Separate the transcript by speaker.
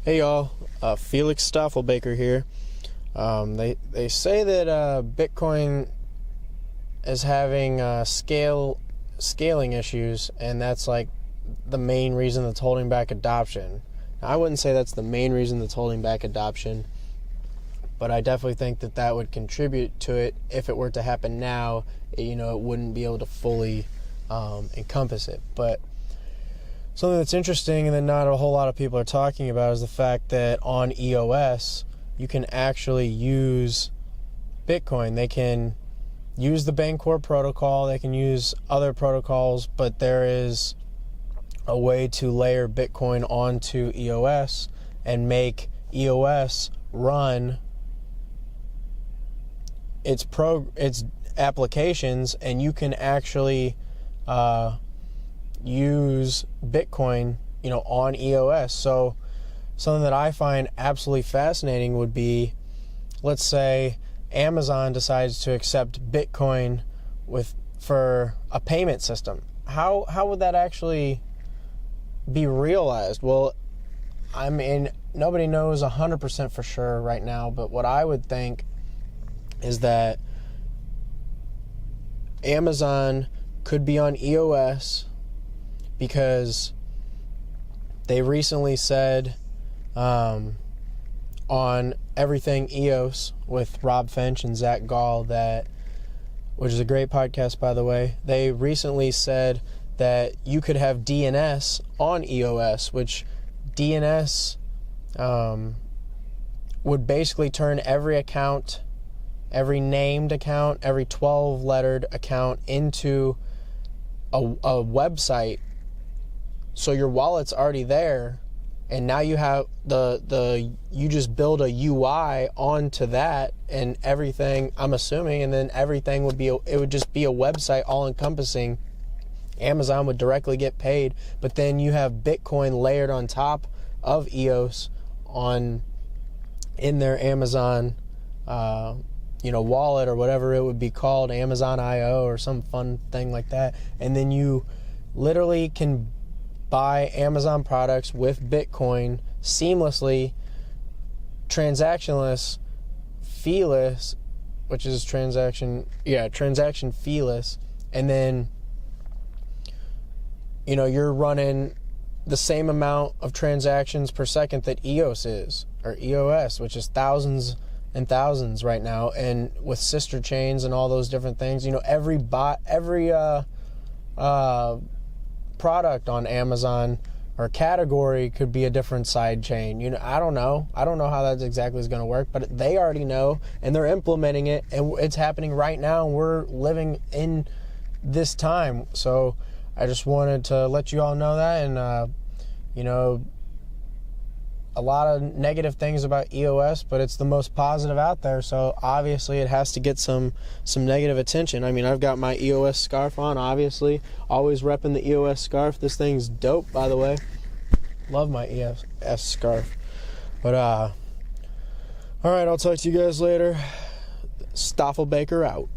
Speaker 1: Hey y'all, Felix Staffelbaker here. They say that Bitcoin is having scaling issues, and that's like the main reason that's holding back adoption. Now, I wouldn't say that's the main reason that's holding back adoption, but I definitely think that that would contribute to it. If it were to happen now, it wouldn't be able to fully encompass it. But something that's interesting and that not a whole lot of people are talking about is the fact that on EOS, you can actually use Bitcoin. They can use the Bancorp protocol, they can use other protocols, but there is a way to layer Bitcoin onto EOS and make EOS run its applications, and you can actually use Bitcoin, on EOS. So something that I find absolutely fascinating would be, let's say Amazon decides to accept Bitcoin for a payment system. How would that actually be realized? Well, I mean, nobody knows 100% for sure right now, but what I would think is that Amazon could be on EOS because they recently said on Everything EOS with Rob Finch and Zach Gall, which is a great podcast, by the way, they recently said that you could have DNS on EOS, which DNS would basically turn every account, every named account, every 12-lettered account into a website. So your wallet's already there, and now you have you just build a UI onto that and everything, I'm assuming, and then everything would just be a website all encompassing. Amazon would directly get paid, but then you have Bitcoin layered on top of EOS in their Amazon wallet or whatever it would be called, Amazon IO or some fun thing like that. And then you literally can buy Amazon products with Bitcoin seamlessly, transactionless, feeless, which is transaction feeless, and then you're running the same amount of transactions per second that EOS is, or EOS, which is thousands and thousands right now, and with sister chains and all those different things. Every product on Amazon or category could be a different side chain. I don't know how that exactly is going to work, but they already know, and they're implementing it, and it's happening right now, and we're living in this time. So I just wanted to let you all know that. And a lot of negative things about EOS, but it's the most positive out there, so obviously it has to get some negative attention. I mean, I've got my EOS scarf on, obviously, always repping the EOS scarf. This thing's dope, by the way. Love my EOS scarf. But alright, I'll talk to you guys later. Staffelbaker out.